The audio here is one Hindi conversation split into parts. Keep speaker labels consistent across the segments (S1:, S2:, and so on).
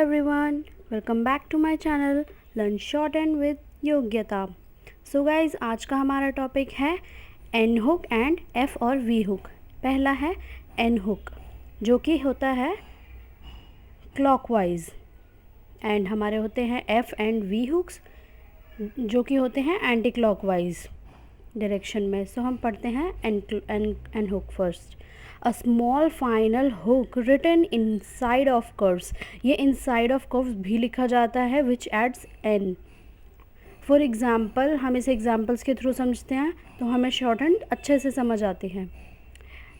S1: everyone, welcome back to my channel Learn Shorthand with योग्यता। सो गाइज, आज का हमारा टॉपिक है एन हुक एंड एफ और वी हुक। पहला है एन हुक जो कि होता है क्लॉकवाइज एंड हमारे होते हैं एफ एंड वी हुक्स जो कि होते हैं एंटी क्लॉकवाइज डायरेक्शन में। सो हम पढ़ते हैं N hook first. A small final hook written inside of curves. ये इनसाइड ऑफ कर्व्स भी लिखा जाता है which adds N. For example, हम इसे एग्जाम्पल्स के थ्रू समझते हैं तो हमें शॉर्ट हैंड अच्छे से समझ आती है।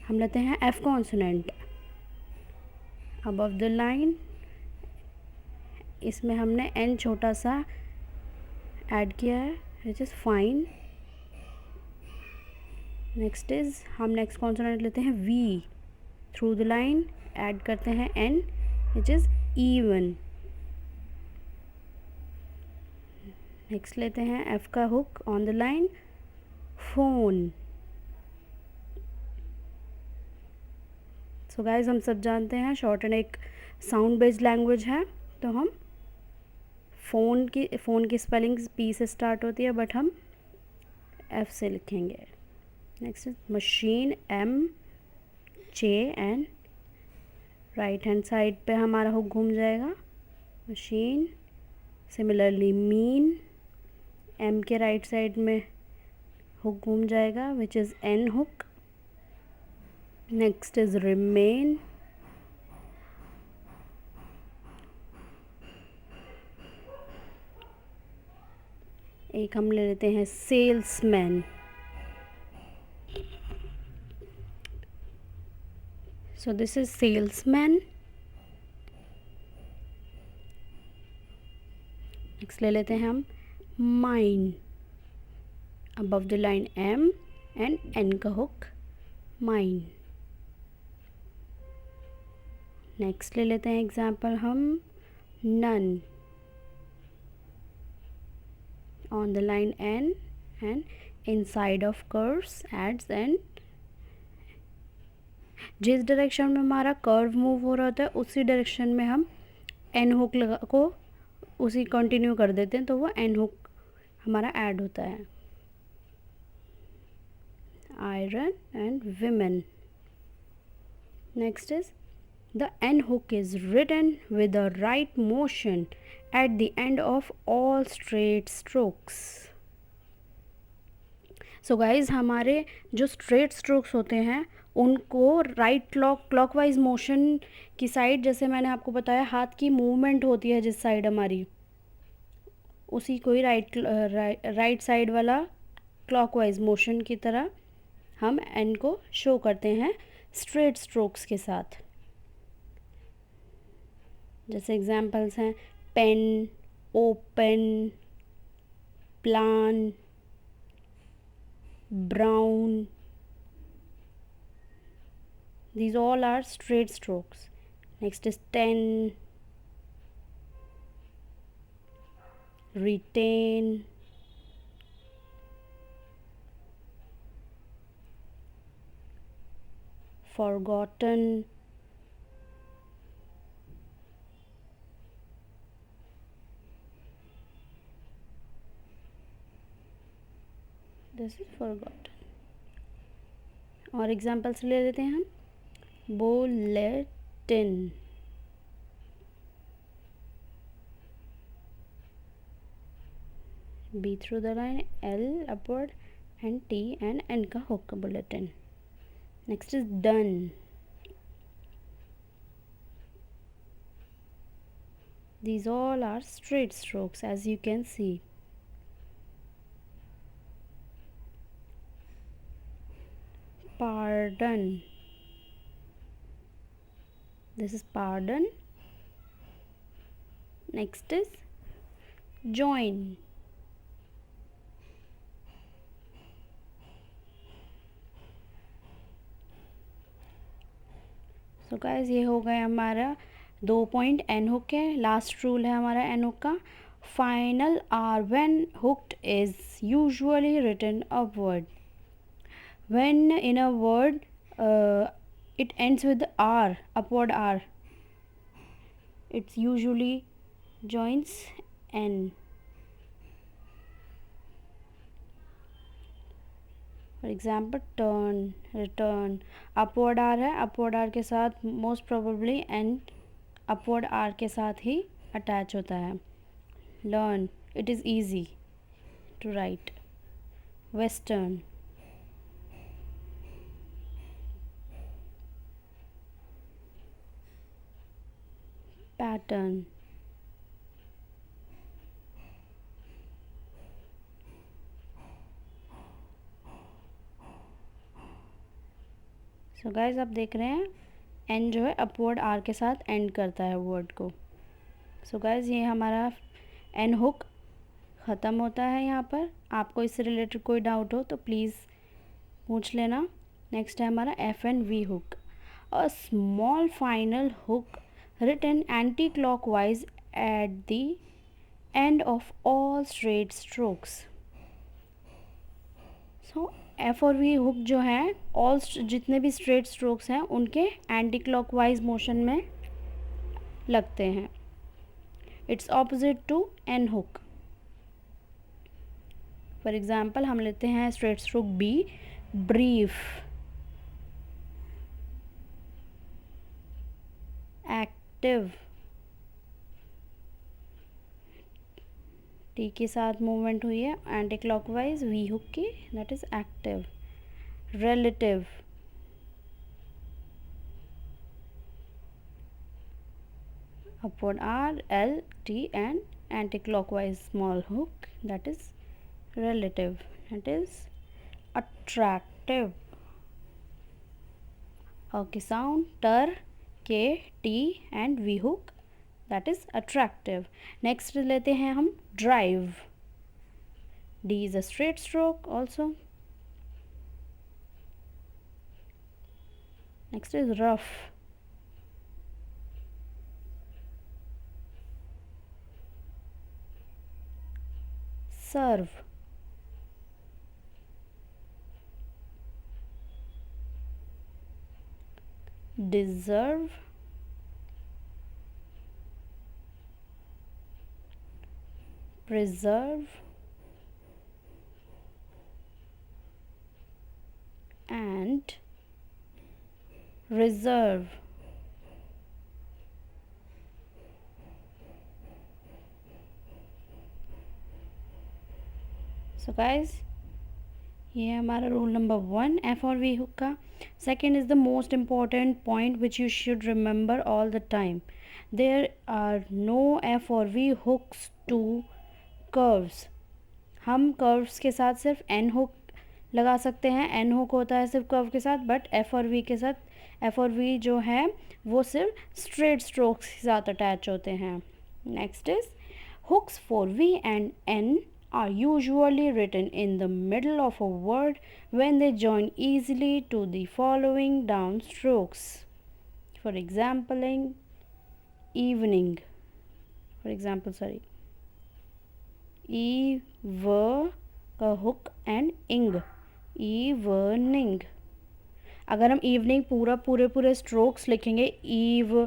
S1: हम लेते हैं F consonant above the line, इसमें हमने एन छोटा सा ऐड किया है which is fine. Next is हम नेक्स्ट कॉन्सोनेंट लेते हैं V, through the line add करते हैं N which is even. Next लेते हैं एफ का hook on the line phone. So guys, हम सब जानते हैं शॉर्ट हैंड एक साउंड बेस्ड लैंग्वेज है, तो हम फ़ोन की स्पेलिंग पी से स्टार्ट होती है बट हम एफ से लिखेंगे। Next is machine M J N, right hand side पे हमारा हुक घूम जाएगा मशीन। सिमिलरली मीन, एम के राइट साइड में हुक घूम जाएगा which is N hook. Next is remain, एक हम ले लेते हैं salesman. So this is salesman. Next ले लेते हैं हम mine, above the line M and N का hook mine. Next ले लेते हैं एग्जाम्पल हम none, on the line N and inside of curves adds and। जिस डायरेक्शन में हमारा कर्व मूव हो रहा होता है उसी डायरेक्शन में हम एन हुक को उसी कंटिन्यू कर देते हैं, तो वो एन हुक हमारा ऐड होता है। Iron and women. Next is the N hook is written with the right motion at the end of all straight strokes. So guys, हमारे जो स्ट्रेट स्ट्रोक्स होते हैं उनको राइट क्लॉकवाइज मोशन की साइड, जैसे मैंने आपको बताया हाथ की मूवमेंट होती है जिस साइड हमारी, उसी को ही राइट साइड वाला क्लॉकवाइज मोशन की तरह हम एन को शो करते हैं स्ट्रेट स्ट्रोक्स के साथ। जैसे एग्जांपल्स हैं pen, open, plan, brown. These all are straight strokes. Next is 10, retain, forgotten, this is forgotten। और एग्जाम्पल्स ले लेते हैं हम bulletin, B through the line, L upward and T and N का hook bulletin। Next is done, these all are straight strokes as you can see। Pardon, this is pardon। Next is join, so guys ये हो गया हमारा 2 पॉइंट एन हुक है। लास्ट रूल है हमारा एन हुक का, final R when hooked is usually written upward. When in a word it ends with R, upward R, It's usually joins N. For example turn, return, upward R है, अपवर्ड आर के साथ most probably N upward R के साथ ही अटैच होता है. Learn, it is easy to write. Western, pattern, so guys आप देख रहे हैं एन जो है अपवर्ड आर के साथ एंड करता है वर्ड को. सो गाइज ये हमारा एन हुक ख़त्म होता है यहाँ पर. आपको इससे रिलेटेड कोई डाउट हो तो प्लीज़ पूछ लेना. नेक्स्ट है हमारा F and V hook. A small final hook written anti clockwise at the end of all straight strokes. So F और वी हुक जो है ऑल जितने भी स्ट्रेट स्ट्रोक्स हैं उनके एंटी क्लॉकवाइज मोशन में लगते हैं. It's opposite to N hook. For example हम लेते हैं straight stroke B, brief, active, T के साथ मूवमेंट हुई है एंटी क्लॉकवाइज वी हुक की, that is active. Relative, upward R, L, T and anti-clockwise small hook, that is relative. That is attractive. Okay, sound ter, K, T and V hook, that is attractive. Next लेते हैं हम drive. D is a straight stroke also. Next is rough. Serve, deserve, preserve and reserve. So guys ये हमारा रूल नंबर 1 एफ और वी हुक का. Second is the most important point which you should remember all the time. There are no F और वी हुक्स टू कर्व्स. हम कर्व्स के साथ सिर्फ एन हुक लगा सकते हैं. एन हुक होता है सिर्फ कर्व के साथ, बट एफ और वी के साथ एफ और वी जो है वो सिर्फ स्ट्रेट स्ट्रोक्स के साथ अटैच होते हैं. Next is hooks for V and N are usually written in the middle of a word when they join easily to the following down strokes. For example, evening. For example, sorry. E, V का hook and ing. Evening. अगर हम evening पूरे strokes लिखेंगे eve,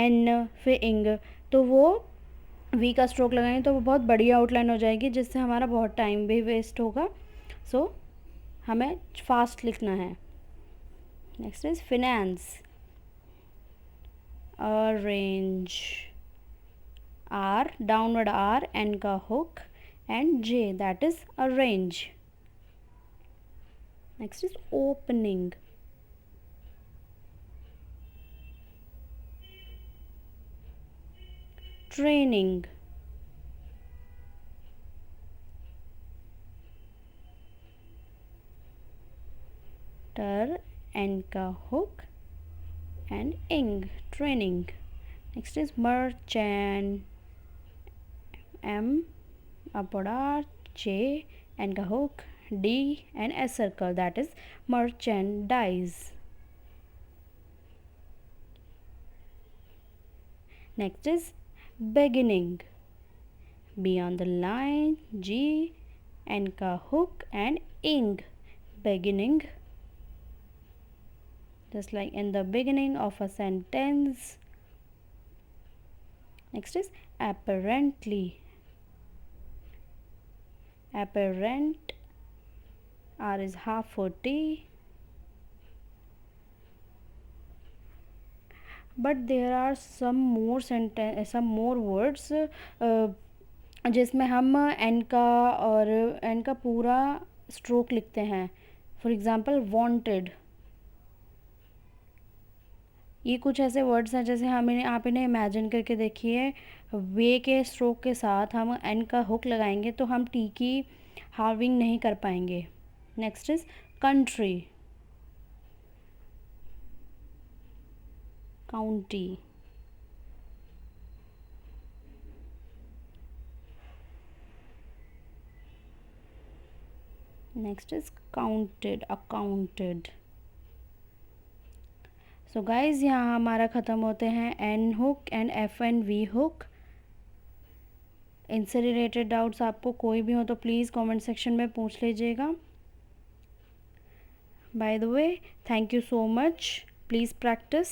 S1: n फिर ing, तो वो वी का स्ट्रोक लगाएंगे तो वो बहुत बड़ी आउटलाइन हो जाएगी जिससे हमारा बहुत टाइम भी वेस्ट होगा. सो हमें फास्ट लिखना है. Next is finance. Arrange, R downward R, N का hook and J, that is arrange. Next is opening. Training, ter, N का hook and ing, training. Next is merchant. M upward R, J, N का hook, D and S circle, that is merchandise. Next is beginning. B on the line, G, N का hook and ing, beginning. Just like in the beginning of a sentence. Next is apparently, apparent, R is half for T. But there are some more words जिसमें हम एन का और एन का पूरा स्ट्रोक लिखते हैं. For example wanted. ये कुछ ऐसे वर्ड्स हैं जैसे आप इन्हें इमेजिन करके देखिए. वे के स्ट्रोक के साथ हम एन का हुक लगाएंगे तो हम टी की हार्विंग नहीं कर पाएंगे. Next is country, county. Next is counted, accounted. So guys यहाँ हमारा ख़त्म होते हैं N hook and F and V hook. इनसे रिलेटेड डाउट्स आपको कोई भी हो तो प्लीज़ कमेंट सेक्शन में पूछ लीजिएगा. By the way, thank you so much. Please practice.